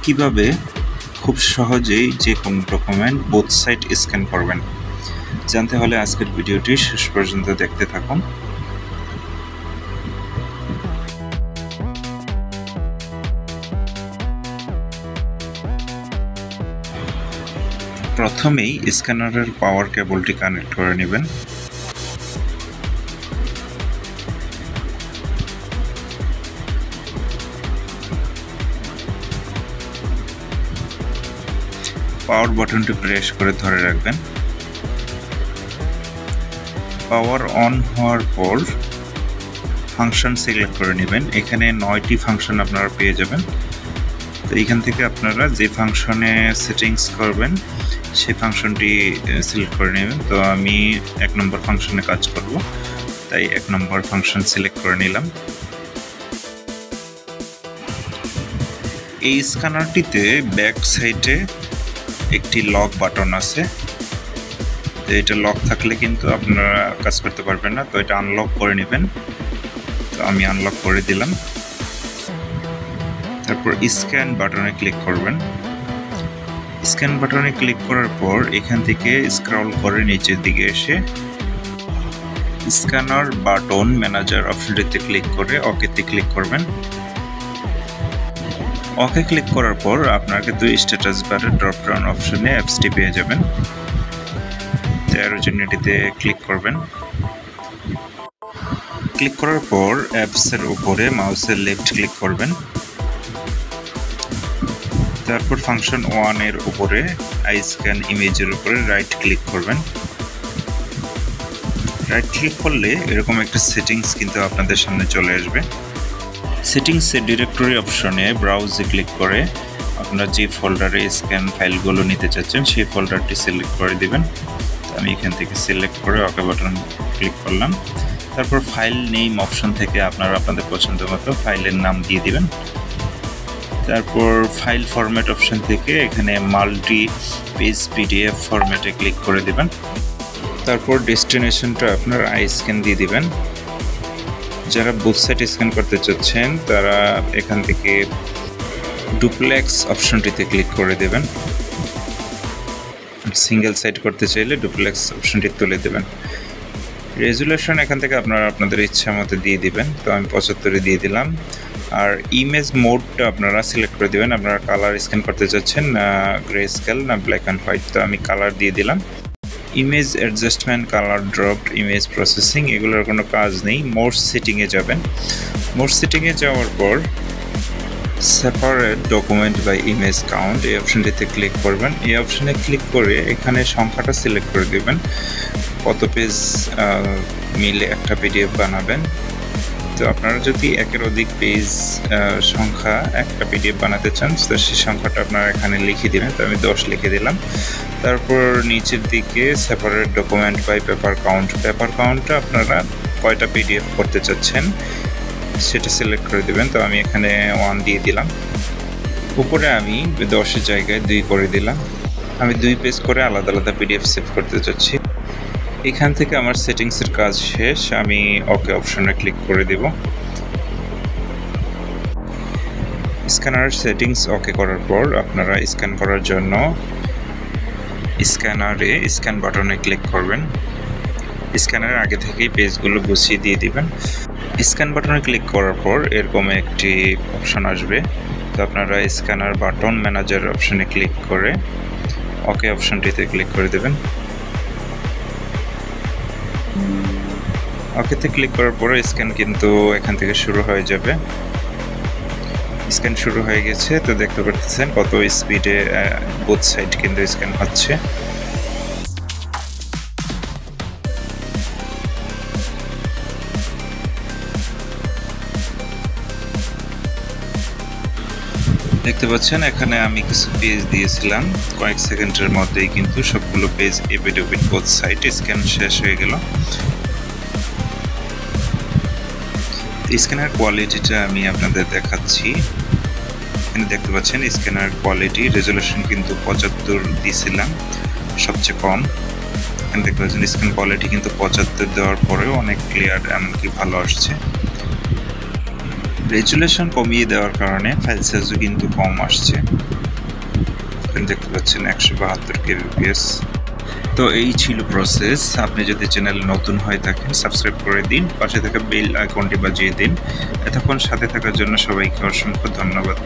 কিভাবে খুব সহজেই যে কোনো ডকুমেন্ট বোথ সাইড স্ক্যান করবেন জানতে হলে আজকের ভিডিওটি শেষ পর্যন্ত দেখতে থাকুন। প্রথমেই স্ক্যানারের পাওয়ার কেবলটি কানেক্ট করে নেবেন। পাওয়ার বাটনটি প্রেস করে ধরে রাখবেন। পাওয়ার অন হওয়ার পর ফাংশন সিলেক্ট করে নেবেন। এখানে 9টি ফাংশন আপনারা পেয়ে যাবেন। তো এখান থেকে আপনারা যে ফাংশনে সেটিংস করবেন সেই ফাংশনটি সিলেক্ট করে নেবেন। তো আমি 1 নম্বর ফাংশনে কাজ করব, তাই 1 নম্বর ফাংশন সিলেক্ট করে নিলাম। এই স্ক্যানারটিতে ব্যাক সাইডে একটি লক বাটন আছে। তো এটা লক থাকলে কিন্তু আপনারা কাজ করতে পারবেন না, তো এটা আনলক করে নেবেন। তো আমি আনলক করে দিলাম। তারপর স্ক্যান বাটনে ক্লিক করবেন। স্ক্যান বাটনে ক্লিক করার পর এখান থেকে স্ক্রল করে নিচের দিকে এসে স্ক্যানার বাটন ম্যানেজার অপশনটিতে ক্লিক করে ওকেতে ক্লিক করবেন। ওকে ক্লিক করার পর আপনাকে স্ট্যাটাস বারের ড্রপ ডাউন অপশনে অ্যাপসটি পেয়ে যাবেন। এটিতে ক্লিক করবেন। ক্লিক করার পর অ্যাপসের উপরে মাউসের লেফট ক্লিক করবেন। তারপর ফাংশন 1 এর উপরে আই স্ক্যান ইমেজের উপরে রাইট ক্লিক করবেন। রাইট ক্লিক করলে এরকম একটা সেটিংস কিন্তু আপনাদের সামনে চলে আসবে। সেটিংসের ডিরেক্টরি অপশনে ব্রাউজে ক্লিক করে আপনারা যে ফোল্ডারে স্ক্যান ফাইলগুলো নিতে চাচ্ছেন সেই ফোল্ডারটি সিলেক্ট করে দিবেন। আমি এখান থেকে সিলেক্ট করে ওকে বাটন ক্লিক করলাম। তারপর ফাইল নেম অপশন থেকে আপনারা আপনাদের পছন্দ মতো ফাইলের নাম দিয়ে দিবেন। তারপর ফাইল ফরম্যাট অপশন থেকে এখানে মাল্টি পেজ পিডিএফ ফরম্যাটে ক্লিক করে দিবেন। তারপর ডেস্টিনেশনটা আপনার আই স্ক্যান দিয়ে দিবেন। যারা বোথ সাইড স্ক্যান করতে চাচ্ছেন তারা এখান থেকে ডুপ্লেক্স অপশনটিতে ক্লিক করে দেবেন। সিঙ্গেল সাইড করতে চাইলে ডুপ্লেক্স অপশনটি তুলে দেবেন। রেজুলেশন এখান থেকে আপনারা আপনাদের ইচ্ছা মতো দিয়ে দিবেন। তো আমি 75 দিয়ে দিলাম। আর ইমেজ মোডটা আপনারা সিলেক্ট করে দেবেন। আপনারা কালার স্ক্যান করতে চাচ্ছেন না গ্রে স্কেল না ব্ল্যাক অ্যান্ড হোয়াইট, তো আমি কালার দিয়ে দিলাম। Image adjustment, colour dropped, image processing এগুলোর কোনো কাজ নেই। মোর সেটিংয়ে যাবেন। মোর সেটিংয়ে যাওয়ার পর separate document by image count এই অপশনটিতে ক্লিক করবেন। এই অপশনে ক্লিক করে এখানে সংখ্যাটা সিলেক্ট করে দেবেন, কত পেজ মিলে একটা পিডিএফ বানাবেন। তো আপনারা যদি একের অধিক পেজ সংখ্যা একটা পিডিএফ বানাতে চান তো সেই সংখ্যাটা আপনারা এখানে লিখে দিবেন। তো আমি 10 লিখে দিলাম। তারপর নিচের দিকে separate document by paper count, paper কাউন্টটা আপনারা কয়টা পিডিএফ করতে চাচ্ছেন সেটা সিলেক্ট করে দেবেন। তো আমি এখানে 1 দিয়ে দিলাম। উপরে আমি 10-এর জায়গায় 2 করে দিলাম। আমি 2 পেজ করে আলাদা আলাদা পিডিএফ সেভ করতে চাচ্ছি। এখান থেকে আমার সেটিংসের কাজ শেষ। আমি ওকে অপশনে ক্লিক করে দেব। স্ক্যানারের সেটিংস ওকে করার পর আপনারা স্ক্যান করার জন্য স্ক্যানারে স্ক্যান বাটনে ক্লিক করবেন। স্ক্যানারের আগে থেকেই পেজগুলো গুছিয়ে দিয়ে দিবেন। স্ক্যান বাটনে ক্লিক করার পর এরকম একটি অপশন আসবে। তো আপনারা স্ক্যানার বাটন ম্যানেজার অপশনে ক্লিক করে ওকে অপশনটিতে ক্লিক করে দেবেন। ওকেতে ক্লিক করার পরে স্ক্যান কিন্তু এখান থেকে শুরু হয়ে যাবে। স্ক্যান শুরু হয়ে গেছে। তো দেখতে পাচ্ছেন কত স্পিডে বোথ সাইড কিন্তু স্ক্যান হচ্ছে। দেখতে পাচ্ছেন এখানে আমি কিছু পেজ দিয়েছিলাম, কয়েক সেকেন্ডের মধ্যেই কিন্তু সবগুলো পেজ এপিট ওপিট বোথ সাইড স্ক্যান শেষ হয়ে গেল। স্ক্যানার কোয়ালিটিটা আমি আপনাদের দেখাচ্ছি। এখানে দেখতে পাচ্ছেন স্ক্যানার কোয়ালিটি রেজুলেশন কিন্তু 75 দিয়েছিলাম সবচেয়ে কম। এখানে দেখতে পাচ্ছেন স্ক্যান কোয়ালিটি কিন্তু 75 দেওয়ার পরেও অনেক ক্লিয়ার এমনকি ভালো আসছে। রেজুলেশন কমিয়ে দেওয়ার কারণে ফাইল সাইজও কিন্তু কম আসছে, দেখতে পাচ্ছেন 172 kbps। তো এই ছিল প্রসেস। আপনি যদি চ্যানেলে নতুন হয়ে থাকেন সাবস্ক্রাইব করে দিন, পাশে থাকা বেল আইকনটি বাজিয়ে দিন। এতক্ষণ সাথে থাকার জন্য সবাইকে অসংখ্য ধন্যবাদ।